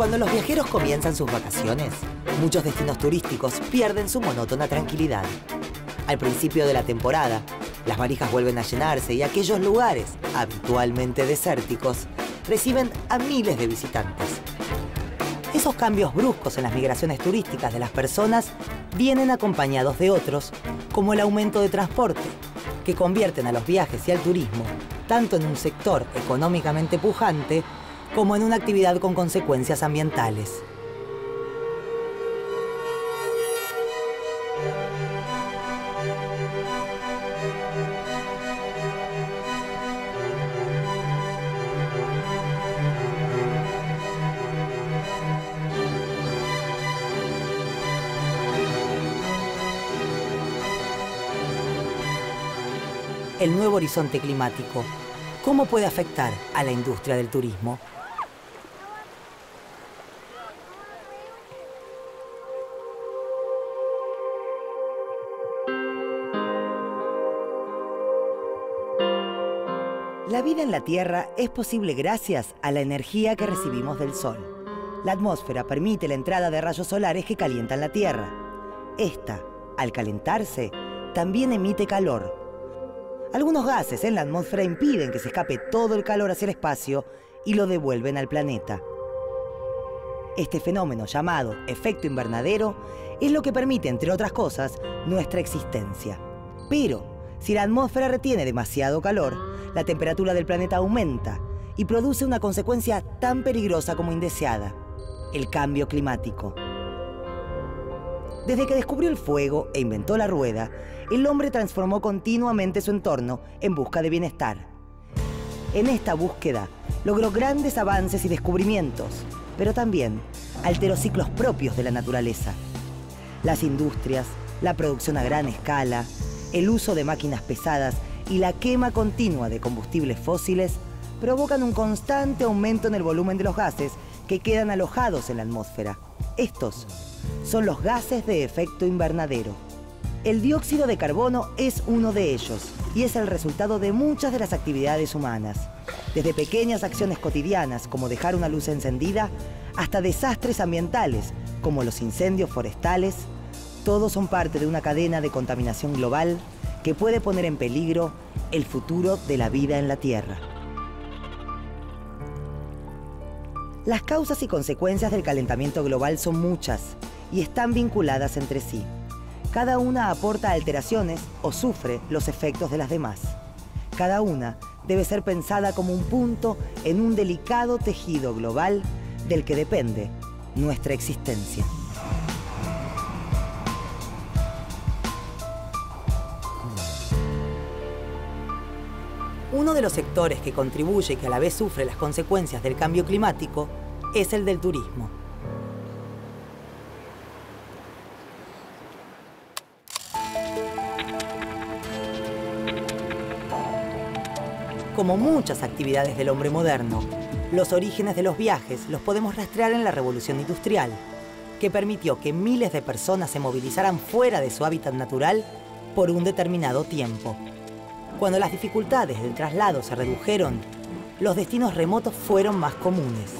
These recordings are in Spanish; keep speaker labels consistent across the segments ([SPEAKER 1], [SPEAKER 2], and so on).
[SPEAKER 1] Cuando los viajeros comienzan sus vacaciones, muchos destinos turísticos pierden su monótona tranquilidad. Al principio de la temporada, las valijas vuelven a llenarse y aquellos lugares, habitualmente desérticos, reciben a miles de visitantes. Esos cambios bruscos en las migraciones turísticas de las personas vienen acompañados de otros, como el aumento de transporte, que convierten a los viajes y al turismo tanto en un sector económicamente pujante como en una actividad con consecuencias ambientales. El nuevo horizonte climático, ¿cómo puede afectar a la industria del turismo? La vida en la Tierra es posible gracias a la energía que recibimos del Sol. La atmósfera permite la entrada de rayos solares que calientan la Tierra. Esta, al calentarse, también emite calor. Algunos gases en la atmósfera impiden que se escape todo el calor hacia el espacio y lo devuelven al planeta. Este fenómeno, llamado efecto invernadero, es lo que permite, entre otras cosas, nuestra existencia. Pero, si la atmósfera retiene demasiado calor, la temperatura del planeta aumenta y produce una consecuencia tan peligrosa como indeseada: el cambio climático. Desde que descubrió el fuego e inventó la rueda, el hombre transformó continuamente su entorno en busca de bienestar. En esta búsqueda, logró grandes avances y descubrimientos, pero también alteró ciclos propios de la naturaleza. Las industrias, la producción a gran escala, el uso de máquinas pesadas y la quema continua de combustibles fósiles provocan un constante aumento en el volumen de los gases que quedan alojados en la atmósfera. Estos son los gases de efecto invernadero. El dióxido de carbono es uno de ellos y es el resultado de muchas de las actividades humanas. Desde pequeñas acciones cotidianas como dejar una luz encendida hasta desastres ambientales como los incendios forestales, todos son parte de una cadena de contaminación global que puede poner en peligro el futuro de la vida en la Tierra. Las causas y consecuencias del calentamiento global son muchas y están vinculadas entre sí. Cada una aporta alteraciones o sufre los efectos de las demás. Cada una debe ser pensada como un punto en un delicado tejido global del que depende nuestra existencia. Uno de los sectores que contribuye y que a la vez sufre las consecuencias del cambio climático es el del turismo. Como muchas actividades del hombre moderno, los orígenes de los viajes los podemos rastrear en la Revolución Industrial, que permitió que miles de personas se movilizaran fuera de su hábitat natural por un determinado tiempo. Cuando las dificultades del traslado se redujeron, los destinos remotos fueron más comunes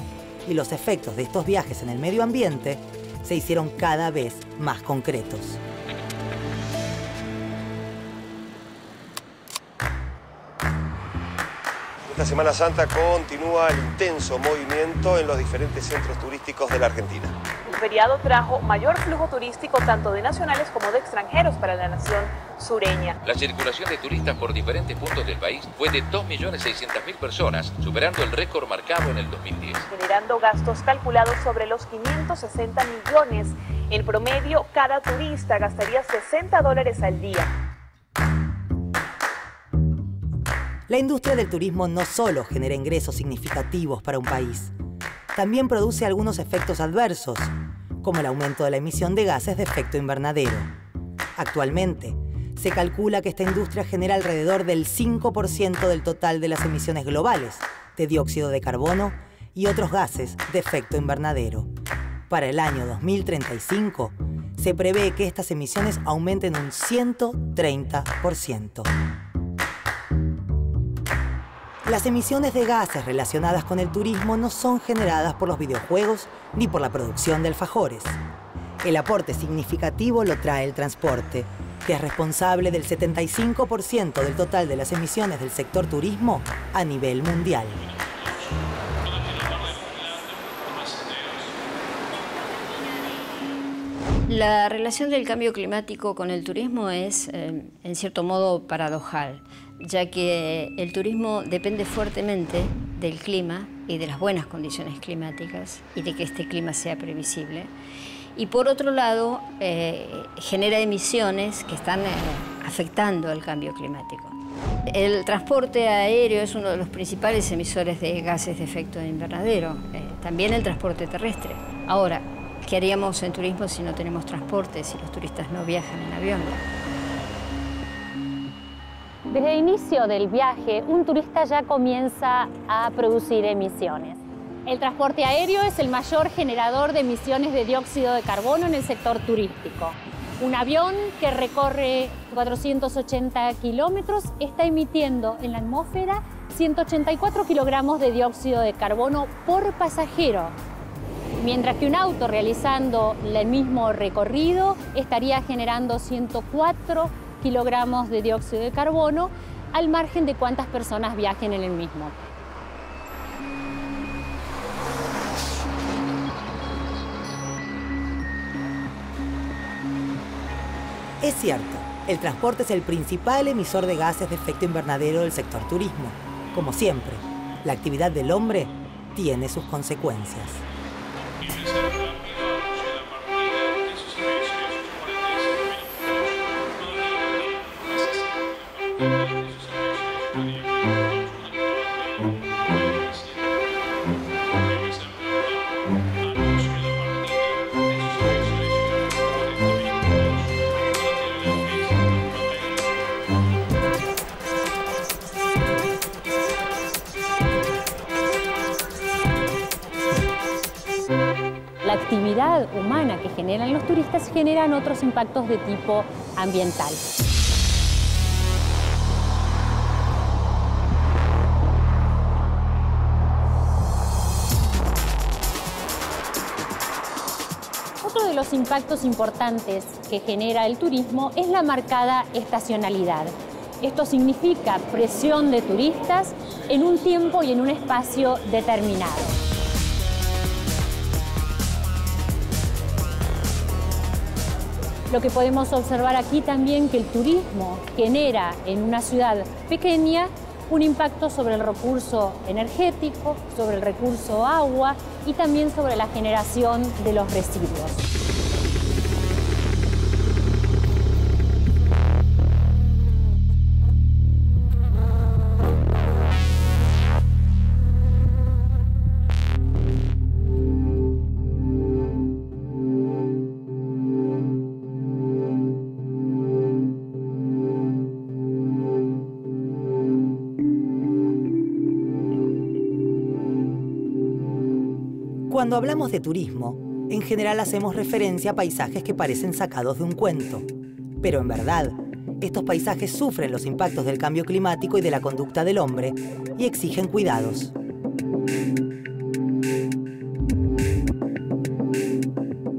[SPEAKER 1] y los efectos de estos viajes en el medio ambiente se hicieron cada vez más concretos.
[SPEAKER 2] Esta Semana Santa continúa el intenso movimiento en los diferentes centros turísticos de la Argentina.
[SPEAKER 3] El feriado trajo mayor flujo turístico tanto de nacionales como de extranjeros para la nación sureña.
[SPEAKER 4] La circulación de turistas por diferentes puntos del país fue de 2.600.000 personas, superando el récord marcado en el 2010.
[SPEAKER 3] Generando gastos calculados sobre los 560 millones. En promedio, cada turista gastaría $60 al día.
[SPEAKER 1] La industria del turismo no solo genera ingresos significativos para un país, también produce algunos efectos adversos, como el aumento de la emisión de gases de efecto invernadero. Actualmente, se calcula que esta industria genera alrededor del 5% del total de las emisiones globales de dióxido de carbono y otros gases de efecto invernadero. Para el año 2035, se prevé que estas emisiones aumenten un 130%. Las emisiones de gases relacionadas con el turismo no son generadas por los videojuegos ni por la producción de alfajores. El aporte significativo lo trae el transporte, que es responsable del 75% del total de las emisiones del sector turismo a nivel mundial.
[SPEAKER 5] La relación del cambio climático con el turismo es, en cierto modo, paradojal, ya que el turismo depende fuertemente del clima y de las buenas condiciones climáticas y de que este clima sea previsible. Y por otro lado, genera emisiones que están afectando al cambio climático. El transporte aéreo es uno de los principales emisores de gases de efecto invernadero, también el transporte terrestre. Ahora, ¿qué haríamos en turismo si no tenemos transporte, si los turistas no viajan en avión?
[SPEAKER 6] Desde el inicio del viaje, un turista ya comienza a producir emisiones. El transporte aéreo es el mayor generador de emisiones de dióxido de carbono en el sector turístico. Un avión que recorre 480 kilómetros está emitiendo en la atmósfera 184 kilogramos de dióxido de carbono por pasajero, mientras que un auto realizando el mismo recorrido estaría generando 104 kilogramos de dióxido de carbono al margen de cuántas personas viajen en el mismo.
[SPEAKER 1] Es cierto, el transporte es el principal emisor de gases de efecto invernadero del sector turismo. Como siempre, la actividad del hombre tiene sus consecuencias.
[SPEAKER 6] La actividad humana que generan los turistas generan otros impactos de tipo ambiental. Otro de los impactos importantes que genera el turismo es la marcada estacionalidad. Esto significa presión de turistas en un tiempo y en un espacio determinado. Lo que podemos observar aquí también que el turismo genera en una ciudad pequeña un impacto sobre el recurso energético, sobre el recurso agua y también sobre la generación de los residuos.
[SPEAKER 1] Cuando hablamos de turismo, en general hacemos referencia a paisajes que parecen sacados de un cuento. Pero en verdad, estos paisajes sufren los impactos del cambio climático y de la conducta del hombre y exigen cuidados.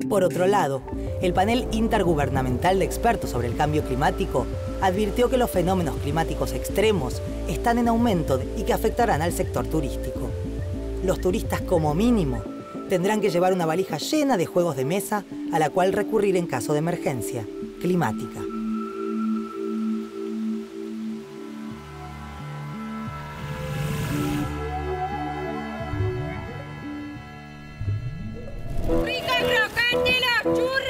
[SPEAKER 1] Por otro lado, el panel intergubernamental de expertos sobre el cambio climático advirtió que los fenómenos climáticos extremos están en aumento y que afectarán al sector turístico. Los turistas, como mínimo, tendrán que llevar una valija llena de juegos de mesa a la cual recurrir en caso de emergencia climática.
[SPEAKER 7] ¡Rica y crocante las churras!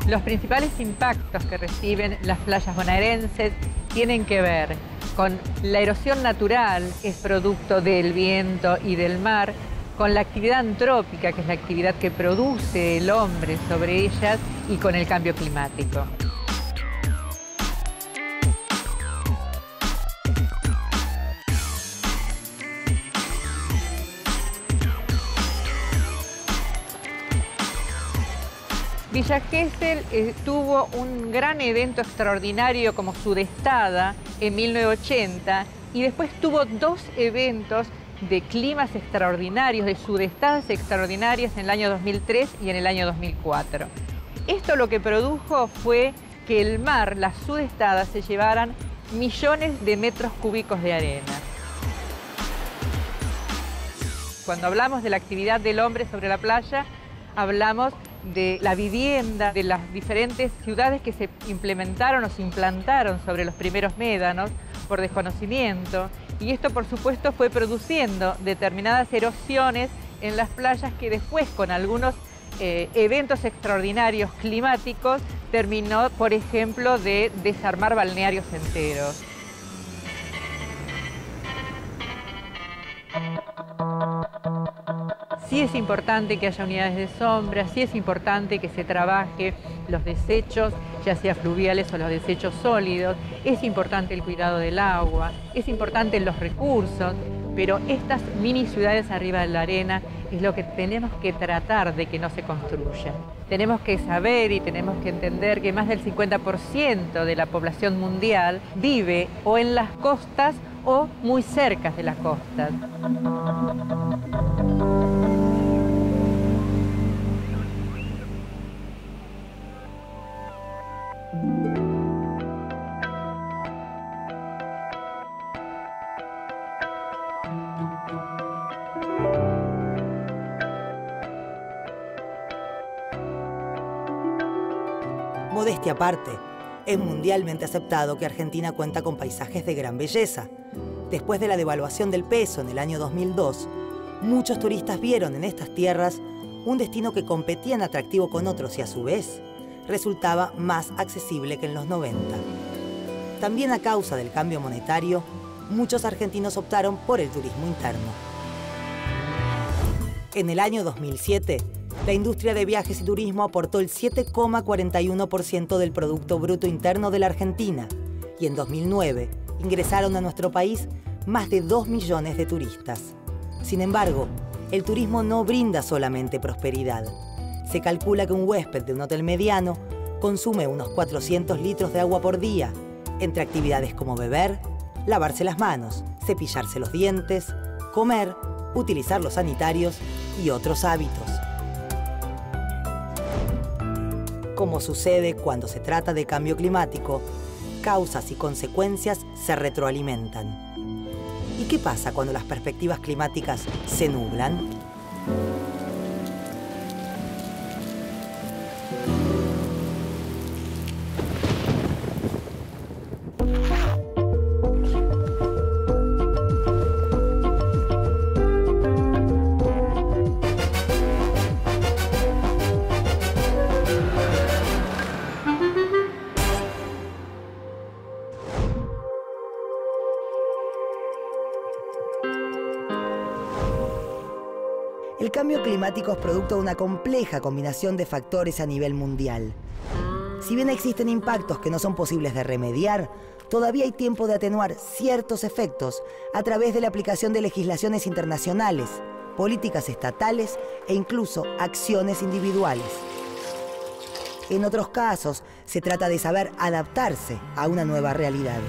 [SPEAKER 8] Los principales impactos que reciben las playas bonaerenses tienen que ver con la erosión natural, que es producto del viento y del mar, con la actividad antrópica, que es la actividad que produce el hombre sobre ellas, y con el cambio climático. Villa Gesell tuvo un gran evento extraordinario como Sudestada en 1980 y después tuvo dos eventos de climas extraordinarios, de sudestadas extraordinarias en el año 2003 y en el año 2004. Esto lo que produjo fue que el mar, las sudestadas, se llevaran millones de metros cúbicos de arena. Cuando hablamos de la actividad del hombre sobre la playa, hablamos de la vivienda, de las diferentes ciudades que se implementaron o se implantaron sobre los primeros médanos por desconocimiento. Y esto, por supuesto, fue produciendo determinadas erosiones en las playas que después, con algunos eventos extraordinarios climáticos, terminó, por ejemplo, de desarmar balnearios enteros. Sí es importante que haya unidades de sombra, sí es importante que se trabaje los desechos, ya sea fluviales o los desechos sólidos, es importante el cuidado del agua, es importante los recursos, pero estas mini ciudades arriba de la arena es lo que tenemos que tratar de que no se construya. Tenemos que saber y tenemos que entender que más del 50% de la población mundial vive o en las costas o muy cerca de las costas.
[SPEAKER 1] Modestia aparte, es mundialmente aceptado que Argentina cuenta con paisajes de gran belleza. Después de la devaluación del peso en el año 2002, muchos turistas vieron en estas tierras un destino que competía en atractivo con otros y a su vez resultaba más accesible que en los 90. También a causa del cambio monetario, muchos argentinos optaron por el turismo interno. En el año 2007, la industria de viajes y turismo aportó el 7,41% del Producto Bruto Interno de la Argentina y en 2009 ingresaron a nuestro país más de 2 millones de turistas. Sin embargo, el turismo no brinda solamente prosperidad. Se calcula que un huésped de un hotel mediano consume unos 400 litros de agua por día, entre actividades como beber, lavarse las manos, cepillarse los dientes, comer, utilizar los sanitarios y otros hábitos. Como sucede cuando se trata de cambio climático, causas y consecuencias se retroalimentan. ¿Y qué pasa cuando las perspectivas climáticas se nublan? El cambio climático es producto de una compleja combinación de factores a nivel mundial. Si bien existen impactos que no son posibles de remediar, todavía hay tiempo de atenuar ciertos efectos a través de la aplicación de legislaciones internacionales, políticas estatales e incluso acciones individuales. En otros casos, se trata de saber adaptarse a una nueva realidad.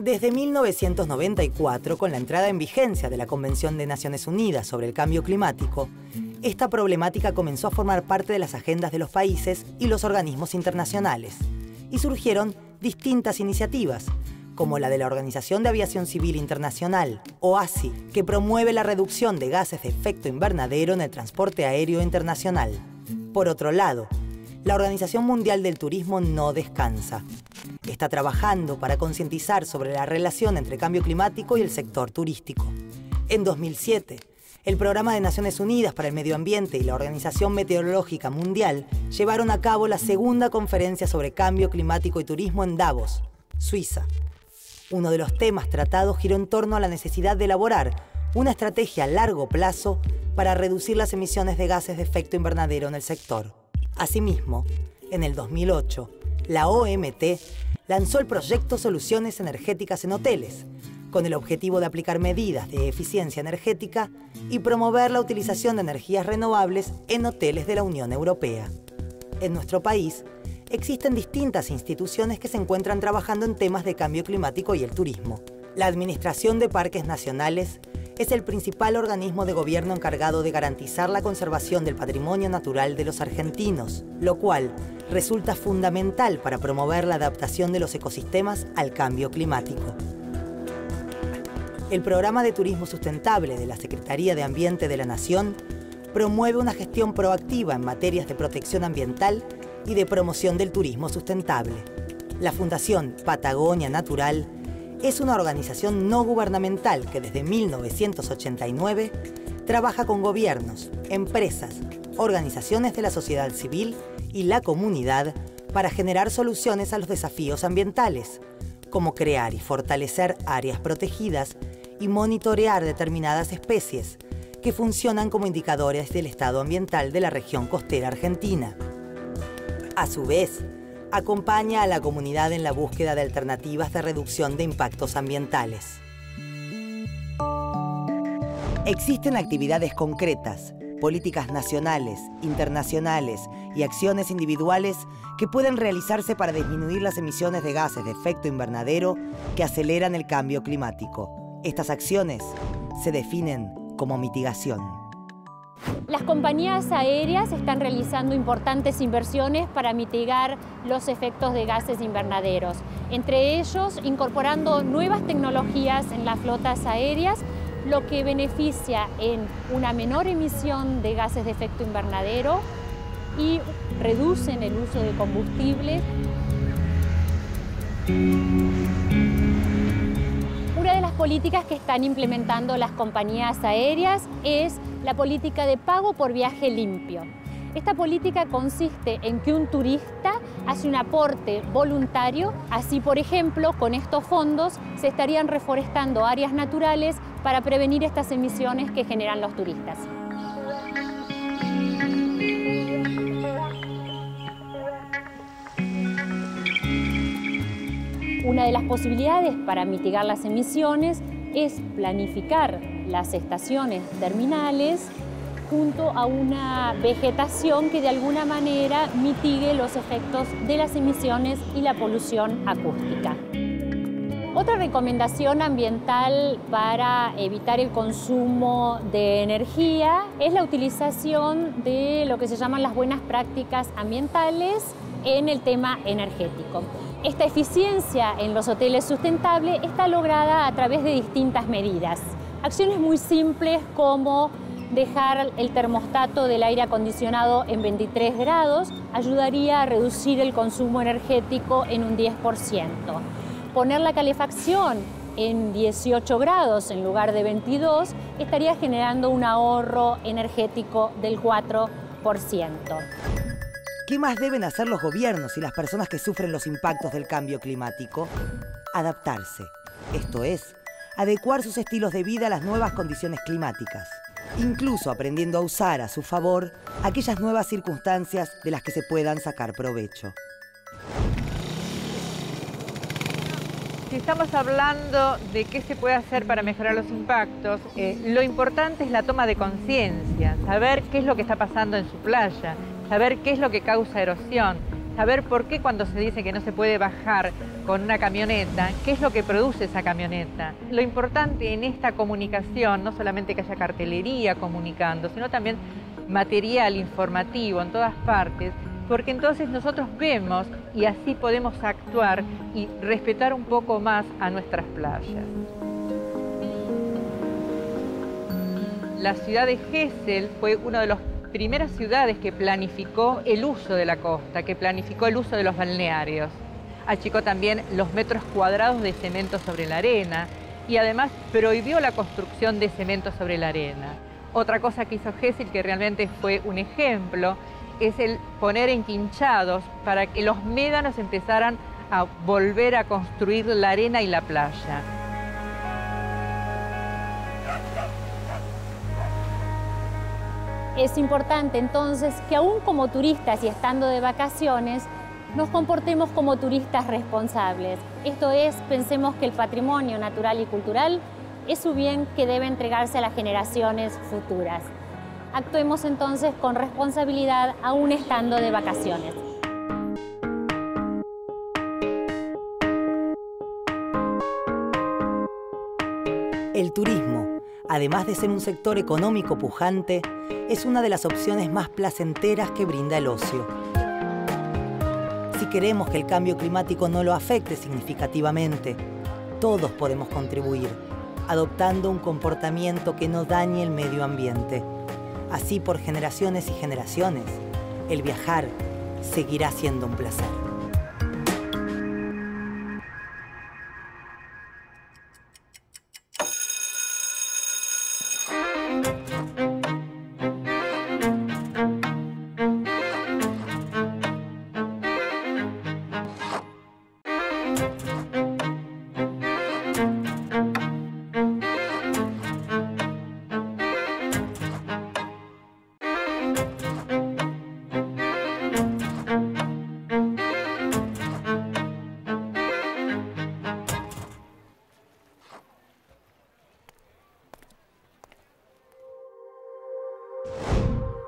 [SPEAKER 1] Desde 1994, con la entrada en vigencia de la Convención de Naciones Unidas sobre el Cambio Climático, esta problemática comenzó a formar parte de las agendas de los países y los organismos internacionales, y surgieron distintas iniciativas, como la de la Organización de Aviación Civil Internacional, OACI, que promueve la reducción de gases de efecto invernadero en el transporte aéreo internacional. Por otro lado, la Organización Mundial del Turismo no descansa. Está trabajando para concientizar sobre la relación entre cambio climático y el sector turístico. En 2007, el Programa de Naciones Unidas para el Medio Ambiente y la Organización Meteorológica Mundial llevaron a cabo la segunda conferencia sobre cambio climático y turismo en Davos, Suiza. Uno de los temas tratados giró en torno a la necesidad de elaborar una estrategia a largo plazo para reducir las emisiones de gases de efecto invernadero en el sector. Asimismo, en el 2008, la OMT lanzó el proyecto Soluciones Energéticas en Hoteles, con el objetivo de aplicar medidas de eficiencia energética y promover la utilización de energías renovables en hoteles de la Unión Europea. En nuestro país, existen distintas instituciones que se encuentran trabajando en temas de cambio climático y el turismo. La Administración de Parques Nacionales es el principal organismo de gobierno encargado de garantizar la conservación del patrimonio natural de los argentinos, lo cual resulta fundamental para promover la adaptación de los ecosistemas al cambio climático. El Programa de Turismo Sustentable de la Secretaría de Ambiente de la Nación promueve una gestión proactiva en materias de protección ambiental y de promoción del turismo sustentable. La Fundación Patagonia Natural es una organización no gubernamental que desde 1989 trabaja con gobiernos, empresas, organizaciones de la sociedad civil y la comunidad para generar soluciones a los desafíos ambientales, como crear y fortalecer áreas protegidas y monitorear determinadas especies que funcionan como indicadores del estado ambiental de la región costera argentina. A su vez, acompaña a la comunidad en la búsqueda de alternativas de reducción de impactos ambientales. Existen actividades concretas, políticas nacionales, internacionales y acciones individuales que pueden realizarse para disminuir las emisiones de gases de efecto invernadero que aceleran el cambio climático. Estas acciones se definen como mitigación.
[SPEAKER 6] Las compañías aéreas están realizando importantes inversiones para mitigar los efectos de gases invernaderos, entre ellos incorporando nuevas tecnologías en las flotas aéreas, lo que beneficia en una menor emisión de gases de efecto invernadero y reducen el uso de combustibles. Una de las políticas que están implementando las compañías aéreas es la política de pago por viaje limpio. Esta política consiste en que un turista hace un aporte voluntario, así por ejemplo con estos fondos se estarían reforestando áreas naturales para prevenir estas emisiones que generan los turistas. Una de las posibilidades para mitigar las emisiones es planificar las estaciones terminales junto a una vegetación que de alguna manera mitigue los efectos de las emisiones y la polución acústica. Otra recomendación ambiental para evitar el consumo de energía es la utilización de lo que se llaman las buenas prácticas ambientales en el tema energético. Esta eficiencia en los hoteles sustentables está lograda a través de distintas medidas. Acciones muy simples como dejar el termostato del aire acondicionado en 23 grados ayudaría a reducir el consumo energético en un 10%. Poner la calefacción en 18 grados en lugar de 22 estaría generando un ahorro energético del 4%.
[SPEAKER 1] ¿Qué más deben hacer los gobiernos y las personas que sufren los impactos del cambio climático? Adaptarse, esto es, adecuar sus estilos de vida a las nuevas condiciones climáticas, incluso aprendiendo a usar a su favor aquellas nuevas circunstancias de las que se puedan sacar provecho.
[SPEAKER 8] Si estamos hablando de qué se puede hacer para mejorar los impactos, lo importante es la toma de conciencia, saber qué es lo que está pasando en su playa, saber qué es lo que causa erosión, saber por qué cuando se dice que no se puede bajar con una camioneta, qué es lo que produce esa camioneta. Lo importante en esta comunicación, no solamente que haya cartelería comunicando, sino también material informativo en todas partes, porque entonces nosotros vemos y así podemos actuar y respetar un poco más a nuestras playas. La ciudad de Gesell fue una de las primeras ciudades que planificó el uso de la costa, que planificó el uso de los balnearios. Achicó también los metros cuadrados de cemento sobre la arena y además prohibió la construcción de cemento sobre la arena. Otra cosa que hizo Gesell, que realmente fue un ejemplo, es el poner enquinchados para que los médanos empezaran a volver a construir la arena y la playa.
[SPEAKER 6] Es importante entonces que aún como turistas y estando de vacaciones, nos comportemos como turistas responsables. Esto es, pensemos que el patrimonio natural y cultural es un bien que debe entregarse a las generaciones futuras. Actuemos entonces con responsabilidad aún estando de vacaciones.
[SPEAKER 1] El turismo, además de ser un sector económico pujante, es una de las opciones más placenteras que brinda el ocio. Si queremos que el cambio climático no lo afecte significativamente, todos podemos contribuir, adoptando un comportamiento que no dañe el medio ambiente. Así, por generaciones y generaciones, el viajar seguirá siendo un placer.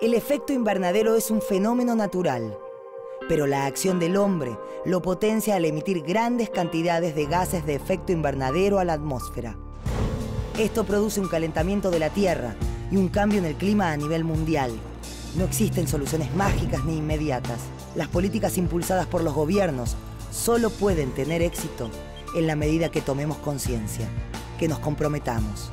[SPEAKER 1] El efecto invernadero es un fenómeno natural, pero la acción del hombre lo potencia al emitir grandes cantidades de gases de efecto invernadero a la atmósfera. Esto produce un calentamiento de la Tierra y un cambio en el clima a nivel mundial. No existen soluciones mágicas ni inmediatas. Las políticas impulsadas por los gobiernos solo pueden tener éxito en la medida que tomemos conciencia, que nos comprometamos.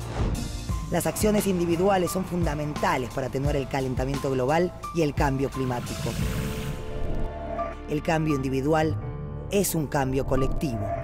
[SPEAKER 1] Las acciones individuales son fundamentales para atenuar el calentamiento global y el cambio climático. El cambio individual es un cambio colectivo.